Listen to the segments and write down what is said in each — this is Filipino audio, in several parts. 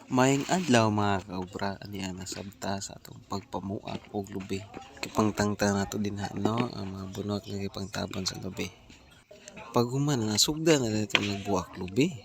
Maayong adlaw mga kaobra, aniya nasabta sa atong pagpamuak og lubi. Kipangtangtang nato din no, ang mga bunot nga kipangtabon sa lubi. Pag human nasugda na dito nagbuak lubi.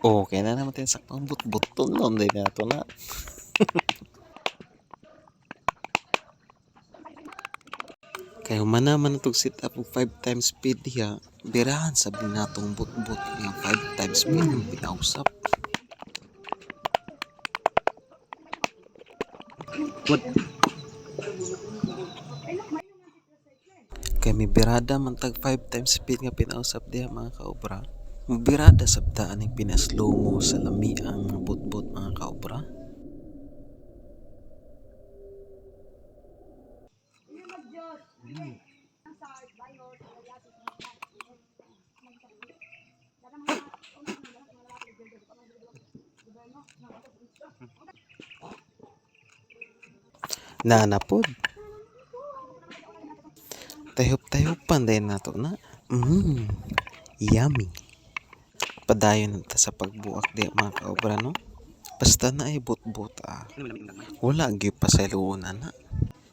Okay na naman tayo sa pambut-buton nun, din nato na. Kaya humanaman itong sit up og 5 times speed diha, birahan sabi natong but-but nga 5 times speed ang pinausap. Kaya may birada man tag 5 times speed nga pinausap diha mga kaobra. Birada sabtaan ang pinaslow mo sa lami ang mga but-but mga kaobra. Nanapod. Tayop-tayopan din nato na. Yummy. Padayon na ta sa pagbuak di mga kaobra no. Basta na ay but-but wala gyud pasaluon na.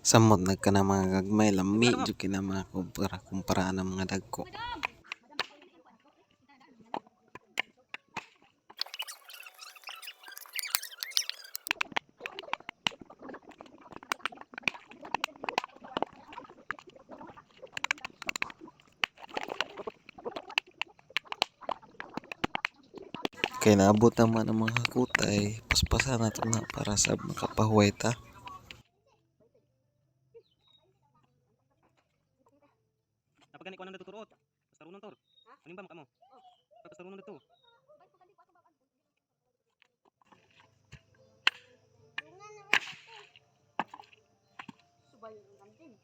Samot nagka na mga gagmay lami jud kina mga kaobra kumpara ng mga dagko. Kaya naabot naman ang mga kutay, paspasan nato na para sa makapahuway ta. Napagani ko nang natuturuot. Pastarunon tor. Anin ba makamo? Pastarunon dito. Subay ang kantin.